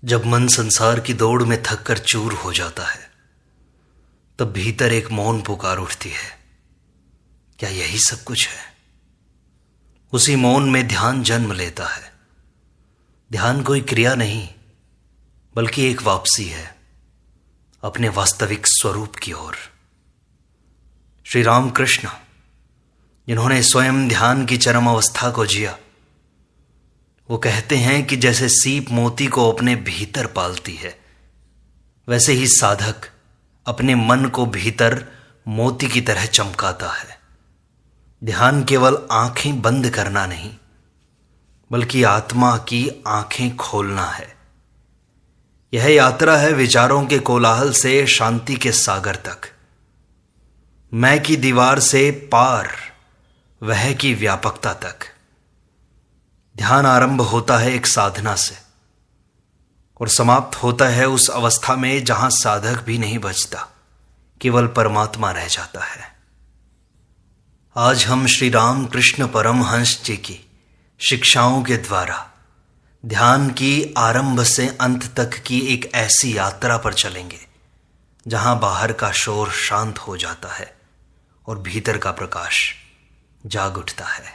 जब मन संसार की दौड़ में थक कर चूर हो जाता है, तब भीतर एक मौन पुकार उठती है। क्या यही सब कुछ है? उसी मौन में ध्यान जन्म लेता है। ध्यान कोई क्रिया नहीं, बल्कि एक वापसी है अपने वास्तविक स्वरूप की ओर। श्री राम कृष्ण, जिन्होंने स्वयं ध्यान की चरम अवस्था को जिया, वो कहते हैं कि जैसे सीप मोती को अपने भीतर पालती है, वैसे ही साधक अपने मन को भीतर मोती की तरह चमकाता है। ध्यान केवल आंखें बंद करना नहीं, बल्कि आत्मा की आंखें खोलना है। यह यात्रा है विचारों के कोलाहल से शांति के सागर तक, मैं की दीवार से पार वह की व्यापकता तक। ध्यान आरंभ होता है एक साधना से और समाप्त होता है उस अवस्था में जहां साधक भी नहीं बचता, केवल परमात्मा रह जाता है। आज हम श्री राम कृष्ण परमहंस जी की शिक्षाओं के द्वारा ध्यान की आरंभ से अंत तक की एक ऐसी यात्रा पर चलेंगे जहां बाहर का शोर शांत हो जाता है और भीतर का प्रकाश जाग उठता है।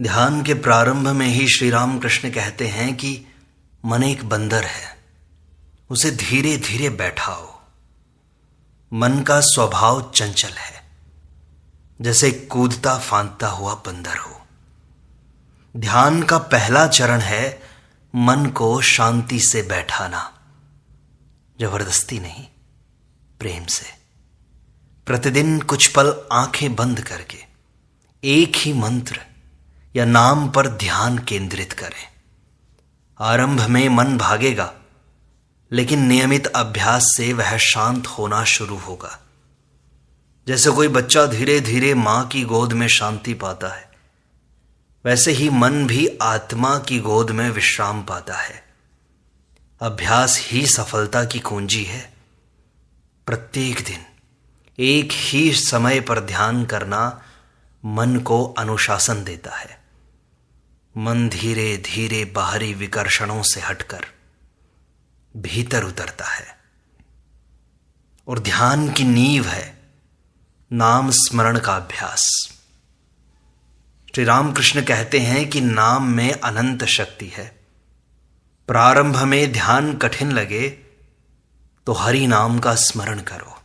ध्यान के प्रारंभ में ही श्री राम कृष्ण कहते हैं कि मन एक बंदर है, उसे धीरे धीरे बैठाओ। मन का स्वभाव चंचल है, जैसे कूदता फांदता हुआ बंदर हो। ध्यान का पहला चरण है मन को शांति से बैठाना, जबरदस्ती नहीं, प्रेम से। प्रतिदिन कुछ पल आंखें बंद करके एक ही मंत्र या नाम पर ध्यान केंद्रित करें। आरंभ में मन भागेगा, लेकिन नियमित अभ्यास से वह शांत होना शुरू होगा। जैसे कोई बच्चा धीरे धीरे मां की गोद में शांति पाता है, वैसे ही मन भी आत्मा की गोद में विश्राम पाता है। अभ्यास ही सफलता की कुंजी है। प्रत्येक दिन एक ही समय पर ध्यान करना मन को अनुशासन देता है। मन धीरे धीरे बाहरी विकर्षणों से हटकर भीतर उतरता है और ध्यान की नींव है नाम स्मरण का अभ्यास। श्री रामकृष्ण कहते हैं कि नाम में अनंत शक्ति है। प्रारंभ में ध्यान कठिन लगे तो हरि नाम का स्मरण करो।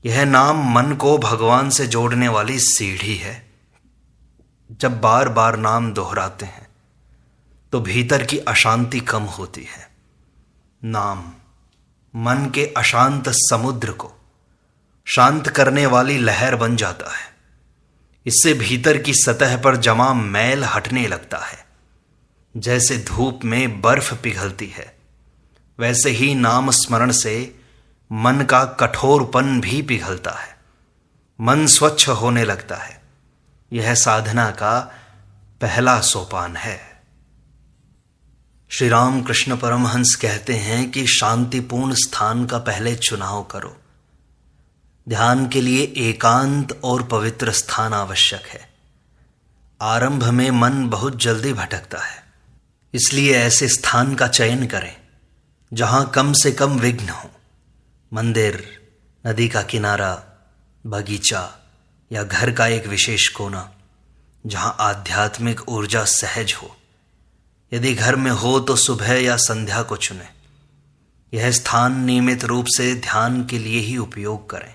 यह नाम मन को भगवान से जोड़ने वाली सीढ़ी है। जब बार बार नाम दोहराते हैं तो भीतर की अशांति कम होती है। नाम मन के अशांत समुद्र को शांत करने वाली लहर बन जाता है। इससे भीतर की सतह पर जमा मैल हटने लगता है। जैसे धूप में बर्फ पिघलती है, वैसे ही नाम स्मरण से मन का कठोरपन भी पिघलता है। मन स्वच्छ होने लगता है। यह साधना का पहला सोपान है। श्री राम कृष्ण परमहंस कहते हैं कि शांतिपूर्ण स्थान का पहले चुनाव करो। ध्यान के लिए एकांत और पवित्र स्थान आवश्यक है। आरंभ में मन बहुत जल्दी भटकता है, इसलिए ऐसे स्थान का चयन करें जहां कम से कम विघ्न हो। मंदिर, नदी का किनारा, बगीचा या घर का एक विशेष कोना जहां आध्यात्मिक ऊर्जा सहज हो। यदि घर में हो तो सुबह या संध्या को चुनें। यह स्थान नियमित रूप से ध्यान के लिए ही उपयोग करें।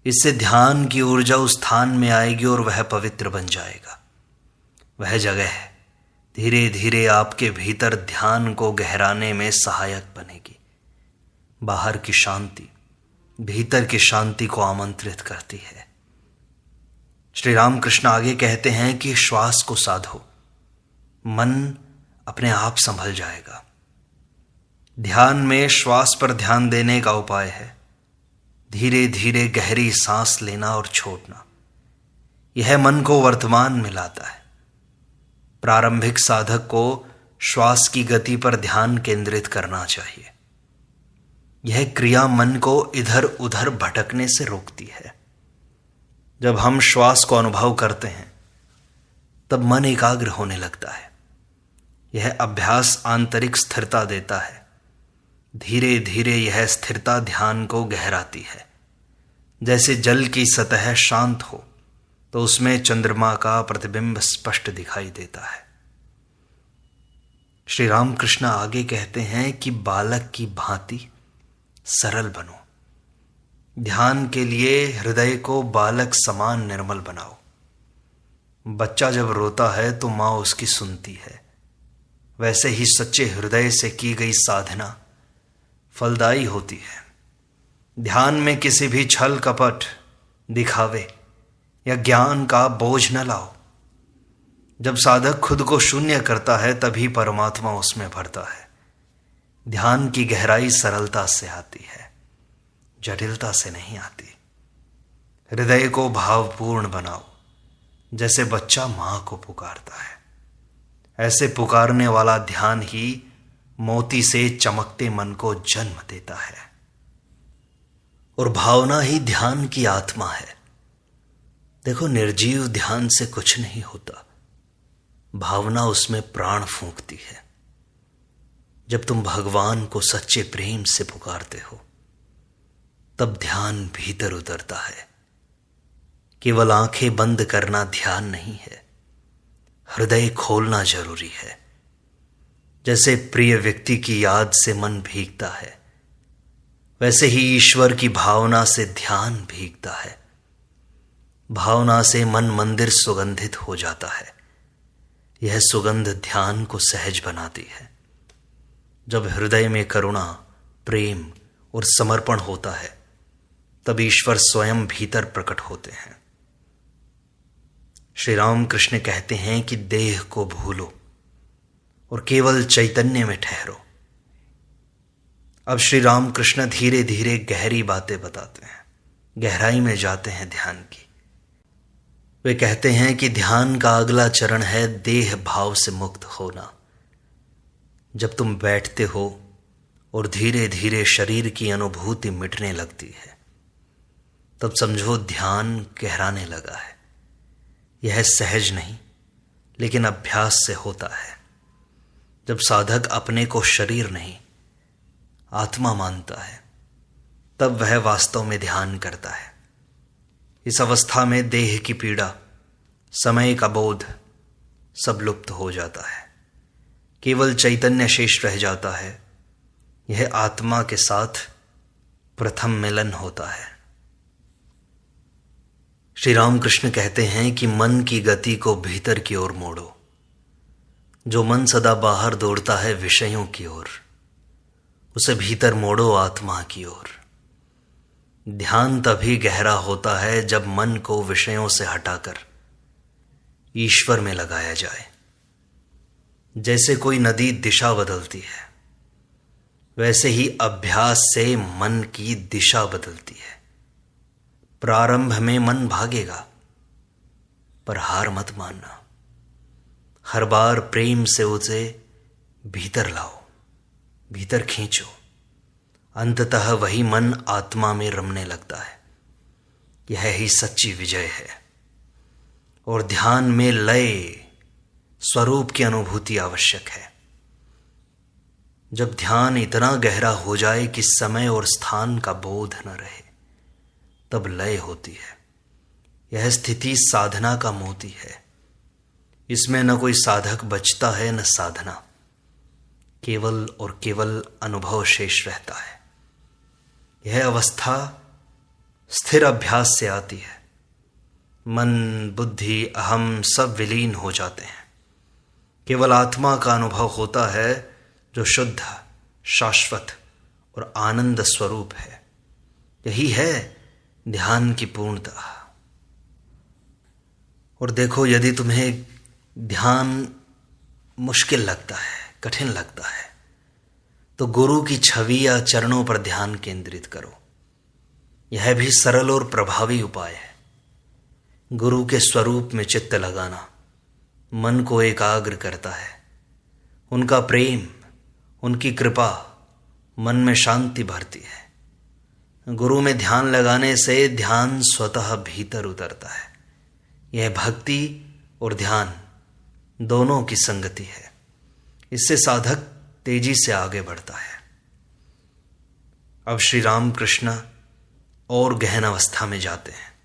इससे ध्यान की ऊर्जा उस स्थान में आएगी और वह पवित्र बन जाएगा। वह जगह धीरे धीरे आपके भीतर ध्यान को गहराने में सहायक बनेगी। बाहर की शांति भीतर की शांति को आमंत्रित करती है। श्री रामकृष्ण आगे कहते हैं कि श्वास को साधो, मन अपने आप संभल जाएगा। ध्यान में श्वास पर ध्यान देने का उपाय है धीरे धीरे गहरी सांस लेना और छोड़ना। यह मन को वर्तमान में लाता है। प्रारंभिक साधक को श्वास की गति पर ध्यान केंद्रित करना चाहिए। यह क्रिया मन को इधर उधर भटकने से रोकती है। जब हम श्वास को अनुभव करते हैं, तब मन एकाग्र होने लगता है। यह अभ्यास आंतरिक स्थिरता देता है। धीरे धीरे यह स्थिरता ध्यान को गहराती है। जैसे जल की सतह शांत हो तो उसमें चंद्रमा का प्रतिबिंब स्पष्ट दिखाई देता है। श्री रामकृष्ण आगे कहते हैं कि बालक की भांति सरल बनो। ध्यान के लिए हृदय को बालक समान निर्मल बनाओ। बच्चा जब रोता है तो माँ उसकी सुनती है। वैसे ही सच्चे हृदय से की गई साधना फलदायी होती है। ध्यान में किसी भी छल कपट, दिखावे या ज्ञान का बोझ न लाओ। जब साधक खुद को शून्य करता है तभी परमात्मा उसमें भरता है। ध्यान की गहराई सरलता से आती है, जटिलता से नहीं आती। हृदय को भावपूर्ण बनाओ, जैसे बच्चा मां को पुकारता है। ऐसे पुकारने वाला ध्यान ही मोती से चमकते मन को जन्म देता है। और भावना ही ध्यान की आत्मा है। देखो, निर्जीव ध्यान से कुछ नहीं होता, भावना उसमें प्राण फूंकती है। जब तुम भगवान को सच्चे प्रेम से पुकारते हो तब ध्यान भीतर उतरता है। केवल आंखें बंद करना ध्यान नहीं है, हृदय खोलना जरूरी है। जैसे प्रिय व्यक्ति की याद से मन भीगता है, वैसे ही ईश्वर की भावना से ध्यान भीगता है। भावना से मन मंदिर सुगंधित हो जाता है। यह सुगंध ध्यान को सहज बनाती है। जब हृदय में करुणा, प्रेम और समर्पण होता है तब ईश्वर स्वयं भीतर प्रकट होते हैं। श्री रामकृष्ण कहते हैं कि देह को भूलो और केवल चैतन्य में ठहरो। अब श्री रामकृष्ण धीरे धीरे गहरी बातें बताते हैं, गहराई में जाते हैं ध्यान की। वे कहते हैं कि ध्यान का अगला चरण है देह भाव से मुक्त होना। जब तुम बैठते हो और धीरे धीरे शरीर की अनुभूति मिटने लगती है तब समझो ध्यान गहराने लगा है। यह सहज नहीं लेकिन अभ्यास से होता है। जब साधक अपने को शरीर नहीं आत्मा मानता है तब वह वास्तव में ध्यान करता है। इस अवस्था में देह की पीड़ा, समय का बोध सब लुप्त हो जाता है। केवल चैतन्य शेष रह जाता है। यह आत्मा के साथ प्रथम मिलन होता है। श्री रामकृष्ण कहते हैं कि मन की गति को भीतर की ओर मोड़ो। जो मन सदा बाहर दौड़ता है विषयों की ओर, उसे भीतर मोड़ो आत्मा की ओर। ध्यान तभी गहरा होता है जब मन को विषयों से हटाकर ईश्वर में लगाया जाए। जैसे कोई नदी दिशा बदलती है, वैसे ही अभ्यास से मन की दिशा बदलती है। प्रारंभ में मन भागेगा, पर हार मत मानना। हर बार प्रेम से उसे भीतर लाओ, भीतर खींचो। अंततः वही मन आत्मा में रमने लगता है। यह ही सच्ची विजय है। और ध्यान में लय, स्वरूप की अनुभूति आवश्यक है। जब ध्यान इतना गहरा हो जाए कि समय और स्थान का बोध न रहे तब लय होती है। यह स्थिति साधना का मोती है। इसमें न कोई साधक बचता है न साधना, केवल और केवल अनुभव शेष रहता है। यह अवस्था स्थिर अभ्यास से आती है। मन, बुद्धि, अहम सब विलीन हो जाते हैं। केवल आत्मा का अनुभव होता है जो शुद्ध, शाश्वत और आनंद स्वरूप है। यही है ध्यान की पूर्णता। और देखो, यदि तुम्हें ध्यान मुश्किल लगता है, कठिन लगता है, तो गुरु की छवि या चरणों पर ध्यान केंद्रित करो। यह भी सरल और प्रभावी उपाय है। गुरु के स्वरूप में चित्त लगाना मन को एकाग्र करता है। उनका प्रेम, उनकी कृपा मन में शांति भरती है। गुरु में ध्यान लगाने से ध्यान स्वतः भीतर उतरता है। यह भक्ति और ध्यान दोनों की संगति है। इससे साधक तेजी से आगे बढ़ता है। अब श्री राम कृष्ण और गहन अवस्था में जाते हैं।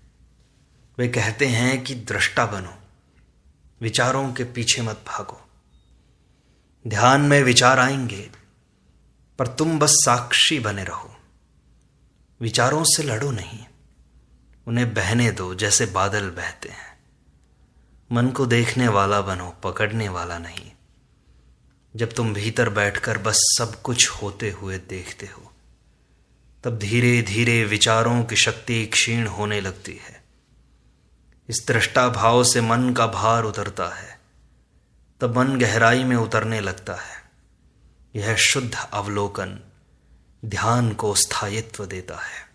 वे कहते हैं कि दृष्टा बनो, विचारों के पीछे मत भागो। ध्यान में विचार आएंगे, पर तुम बस साक्षी बने रहो। विचारों से लड़ो नहीं, उन्हें बहने दो जैसे बादल बहते हैं। मन को देखने वाला बनो, पकड़ने वाला नहीं। जब तुम भीतर बैठकर बस सब कुछ होते हुए देखते हो, तब धीरे धीरे विचारों की शक्ति क्षीण होने लगती है। इस दृष्टा भाव से मन का भार उतरता है, तब मन गहराई में उतरने लगता है। यह शुद्ध अवलोकन ध्यान को स्थायित्व देता है।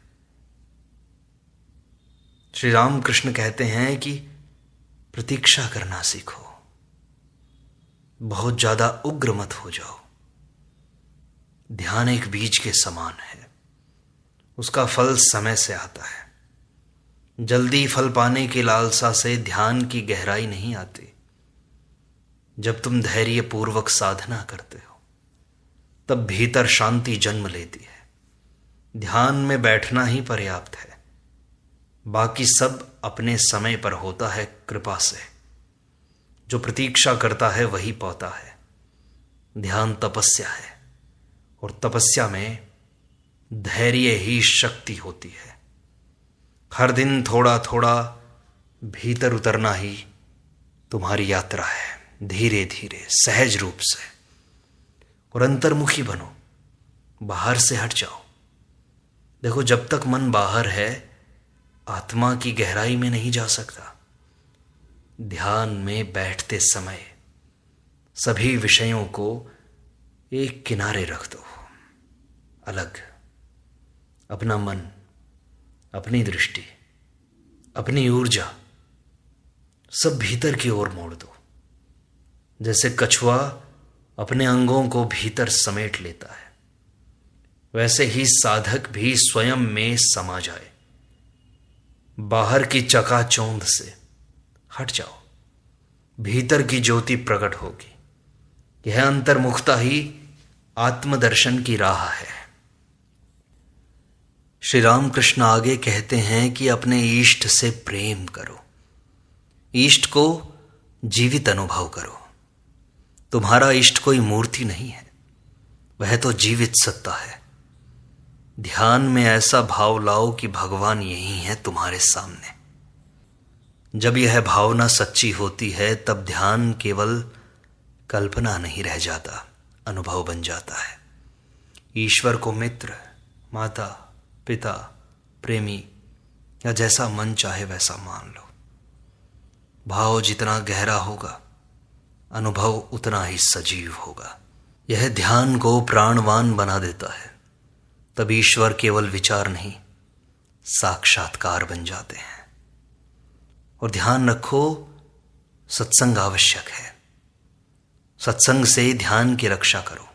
श्री राम कृष्ण कहते हैं कि प्रतीक्षा करना सीखो, बहुत ज्यादा उग्र मत हो जाओ। ध्यान एक बीज के समान है, उसका फल समय से आता है। जल्दी फल पाने की लालसा से ध्यान की गहराई नहीं आती। जब तुम धैर्य पूर्वक साधना करते हो, तब भीतर शांति जन्म लेती है। ध्यान में बैठना ही पर्याप्त है, बाकी सब अपने समय पर होता है कृपा से। जो प्रतीक्षा करता है वही पाता है। ध्यान तपस्या है, और तपस्या में धैर्य ही शक्ति होती है। हर दिन थोड़ा थोड़ा भीतर उतरना ही तुम्हारी यात्रा है, धीरे धीरे सहज रूप से। और अंतर्मुखी बनो, बाहर से हट जाओ। देखो, जब तक मन बाहर है, आत्मा की गहराई में नहीं जा सकता। ध्यान में बैठते समय सभी विषयों को एक किनारे रख दो, अलग। अपना मन, अपनी दृष्टि, अपनी ऊर्जा सब भीतर की ओर मोड़ दो। जैसे कछुआ अपने अंगों को भीतर समेट लेता है, वैसे ही साधक भी स्वयं में समा जाए। बाहर की चकाचौंध से हट जाओ, भीतर की ज्योति प्रकट होगी। यह अंतर्मुखता ही आत्मदर्शन की राह है। श्री रामकृष्ण आगे कहते हैं कि अपने इष्ट से प्रेम करो, इष्ट को जीवित अनुभव करो। तुम्हारा इष्ट कोई मूर्ति नहीं है, वह तो जीवित सत्ता है। ध्यान में ऐसा भाव लाओ कि भगवान यही है तुम्हारे सामने। जब यह भावना सच्ची होती है, तब ध्यान केवल कल्पना नहीं रह जाता, अनुभव बन जाता है। ईश्वर को मित्र, माता, पिता, प्रेमी या जैसा मन चाहे वैसा मान लो। भाव जितना गहरा होगा, अनुभव उतना ही सजीव होगा। यह ध्यान को प्राणवान बना देता है। तब ईश्वर केवल विचार नहीं, साक्षात्कार बन जाते हैं। और ध्यान रखो, सत्संग आवश्यक है। सत्संग से ध्यान की रक्षा करो।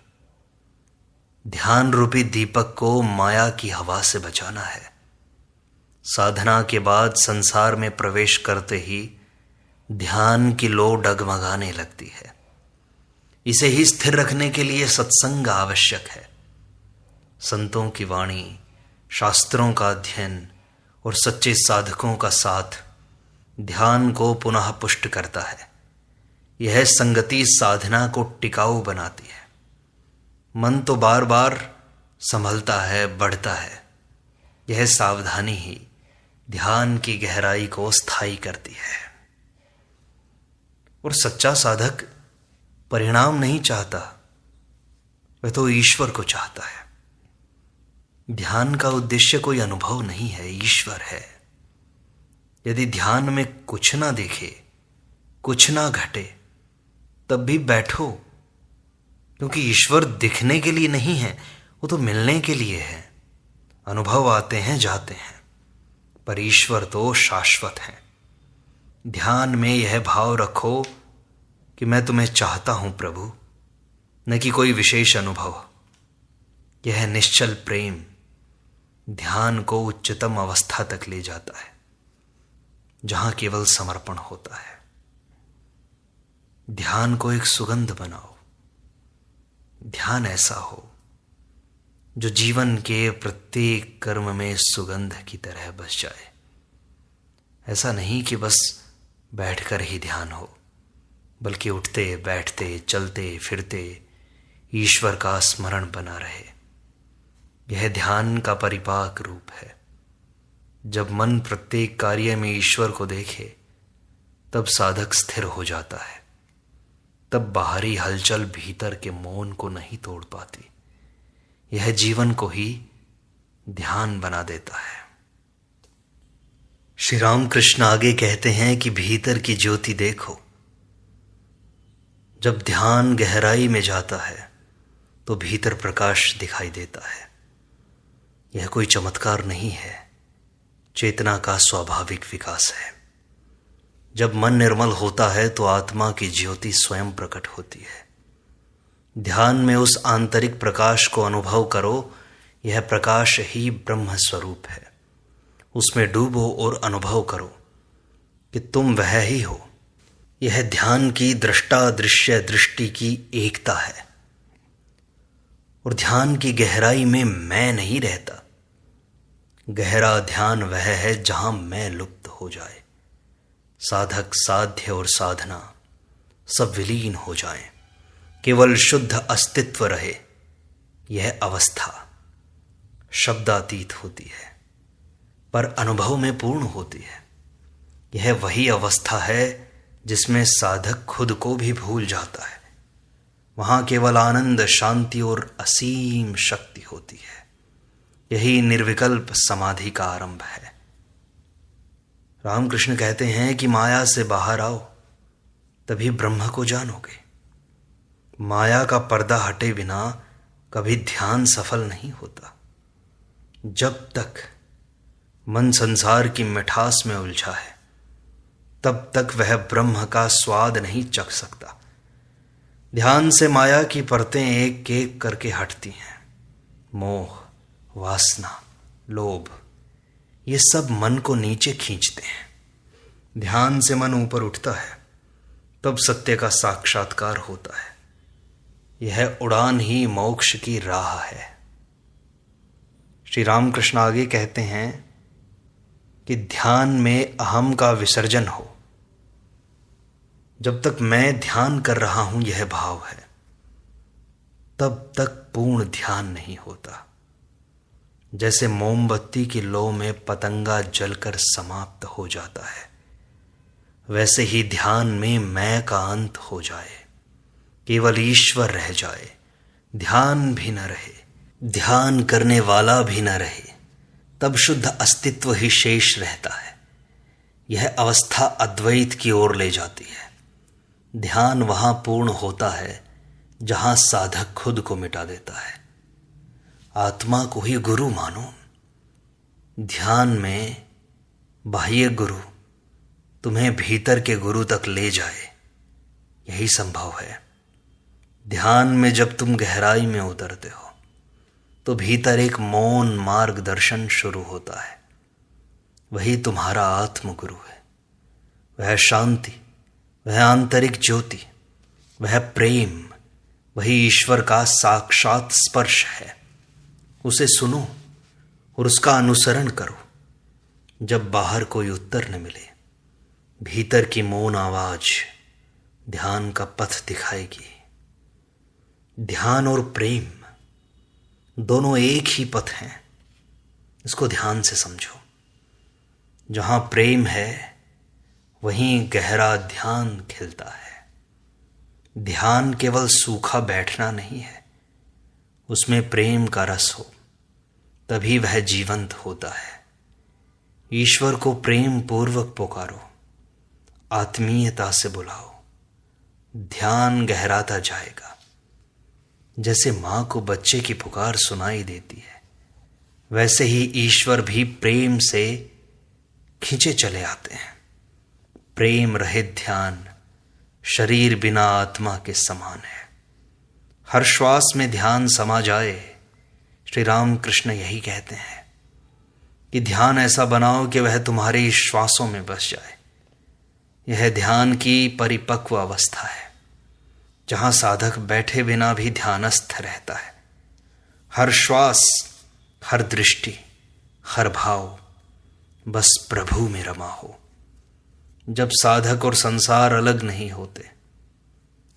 ध्यान रूपी दीपक को माया की हवा से बचाना है। साधना के बाद संसार में प्रवेश करते ही ध्यान की लो डगमगाने लगती है। इसे ही स्थिर रखने के लिए सत्संग आवश्यक है। संतों की वाणी, शास्त्रों का अध्ययन और सच्चे साधकों का साथ ध्यान को पुनः पुष्ट करता है। यह संगति साधना को टिकाऊ बनाती है। मन तो बार बार संभलता है, बढ़ता है। यह सावधानी ही ध्यान की गहराई को स्थायी करती है। और सच्चा साधक परिणाम नहीं चाहता, वह तो ईश्वर को चाहता है। ध्यान का उद्देश्य कोई अनुभव नहीं है, ईश्वर है। यदि ध्यान में कुछ ना दिखे, कुछ ना घटे, तब भी बैठो, क्योंकि ईश्वर दिखने के लिए नहीं है, वो तो मिलने के लिए है। अनुभव आते हैं, जाते हैं, पर ईश्वर तो शाश्वत है। ध्यान में यह भाव रखो कि मैं तुम्हें चाहता हूं प्रभु, न कि कोई विशेष अनुभव। यह निश्चल प्रेम ध्यान को उच्चतम अवस्था तक ले जाता है, जहां केवल समर्पण होता है। ध्यान को एक सुगंध बनाओ, ध्यान ऐसा हो जो जीवन के प्रत्येक कर्म में सुगंध की तरह बस जाए। ऐसा नहीं कि बस बैठकर ही ध्यान हो, बल्कि उठते बैठते चलते फिरते ईश्वर का स्मरण बना रहे। यह ध्यान का परिपाक रूप है। जब मन प्रत्येक कार्य में ईश्वर को देखे तब साधक स्थिर हो जाता है। तब बाहरी हलचल भीतर के मौन को नहीं तोड़ पाती। यह जीवन को ही ध्यान बना देता है। श्री रामकृष्ण आगे कहते हैं कि भीतर की ज्योति देखो। जब ध्यान गहराई में जाता है तो भीतर प्रकाश दिखाई देता है। यह कोई चमत्कार नहीं है, चेतना का स्वाभाविक विकास है। जब मन निर्मल होता है तो आत्मा की ज्योति स्वयं प्रकट होती है। ध्यान में उस आंतरिक प्रकाश को अनुभव करो। यह प्रकाश ही ब्रह्म स्वरूप है। उसमें डूबो और अनुभव करो कि तुम वह ही हो। यह ध्यान की दृष्टा दृश्य दृष्टि की एकता है। और ध्यान की गहराई में मैं नहीं रहता। गहरा ध्यान वह है जहां मैं लुप्त हो जाए, साधक साध्य और साधना सब विलीन हो जाएं, केवल शुद्ध अस्तित्व रहे। यह अवस्था शब्दातीत होती है पर अनुभव में पूर्ण होती है। यह वही अवस्था है जिसमें साधक खुद को भी भूल जाता है। वहां केवल आनंद, शांति और असीम शक्ति होती है। यही निर्विकल्प समाधि का आरंभ है। रामकृष्ण कहते हैं कि माया से बाहर आओ, तभी ब्रह्म को जानोगे। माया का पर्दा हटे बिना कभी ध्यान सफल नहीं होता। जब तक मन संसार की मिठास में उलझा है तब तक वह ब्रह्म का स्वाद नहीं चख सकता। ध्यान से माया की परतें एक एक करके हटती हैं। मोह, वासना, लोभ, ये सब मन को नीचे खींचते हैं। ध्यान से मन ऊपर उठता है तब सत्य का साक्षात्कार होता है। यह उड़ान ही मोक्ष की राह है। श्री रामकृष्ण आगे कहते हैं कि ध्यान में अहम का विसर्जन हो। जब तक मैं ध्यान कर रहा हूं यह भाव है, तब तक पूर्ण ध्यान नहीं होता। जैसे मोमबत्ती की लौ में पतंगा जलकर समाप्त हो जाता है, वैसे ही ध्यान में मैं का अंत हो जाए, केवल ईश्वर रह जाए, ध्यान भी न रहे, ध्यान करने वाला भी न रहे, तब शुद्ध अस्तित्व ही शेष रहता है। यह अवस्था अद्वैत की ओर ले जाती है। ध्यान वहां पूर्ण होता है जहां साधक खुद को मिटा देता है। आत्मा को ही गुरु मानो। ध्यान में बाह्य गुरु तुम्हें भीतर के गुरु तक ले जाए, यही संभव है। ध्यान में जब तुम गहराई में उतरते हो तो भीतर एक मौन मार्गदर्शन शुरू होता है। वही तुम्हारा आत्मगुरु है। वह शांति, वह आंतरिक ज्योति, वह प्रेम, वही ईश्वर का साक्षात स्पर्श है। उसे सुनो और उसका अनुसरण करो। जब बाहर कोई उत्तर न मिले, भीतर की मौन आवाज ध्यान का पथ दिखाएगी। ध्यान और प्रेम दोनों एक ही पथ हैं। इसको ध्यान से समझो। जहां प्रेम है वहीं गहरा ध्यान खिलता है। ध्यान केवल सूखा बैठना नहीं है, उसमें प्रेम का रस हो, तभी वह जीवंत होता है। ईश्वर को प्रेम पूर्वक पुकारो, आत्मीयता से बुलाओ, ध्यान गहराता जाएगा। जैसे मां को बच्चे की पुकार सुनाई देती है, वैसे ही ईश्वर भी प्रेम से खींचे चले आते हैं। प्रेम रहित ध्यान शरीर बिना आत्मा के समान है। हर श्वास में ध्यान समा जाए। श्री रामकृष्ण यही कहते हैं कि ध्यान ऐसा बनाओ कि वह तुम्हारे श्वासों में बस जाए। यह ध्यान की परिपक्व अवस्था है। जहां साधक बैठे बिना भी ध्यानस्थ रहता है। हर श्वास, हर दृष्टि, हर भाव बस प्रभु में रमा हो। जब साधक और संसार अलग नहीं होते,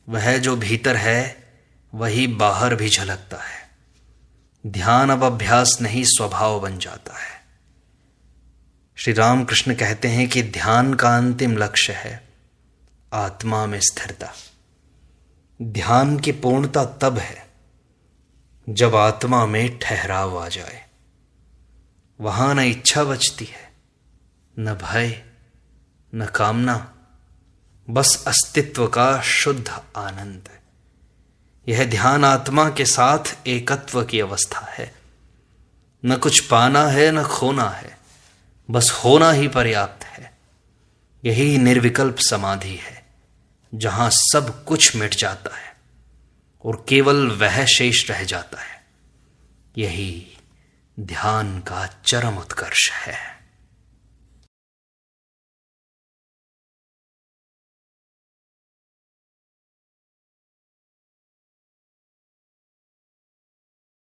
वह जो भीतर है वही बाहर भी झलकता है। ध्यान अब अभ्यास नहीं, स्वभाव बन जाता है। श्री रामकृष्ण कहते हैं कि ध्यान का अंतिम लक्ष्य है आत्मा में स्थिरता। ध्यान की पूर्णता तब है जब आत्मा में ठहराव आ जाए। वहां न इच्छा बचती है, न भय, न कामना, बस अस्तित्व का शुद्ध आनंद है। यह ध्यान आत्मा के साथ एकत्व की अवस्था है। न कुछ पाना है न खोना है, बस होना ही पर्याप्त है। यही निर्विकल्प समाधि है, जहां सब कुछ मिट जाता है और केवल वह शेष रह जाता है। यही ध्यान का चरम उत्कर्ष है।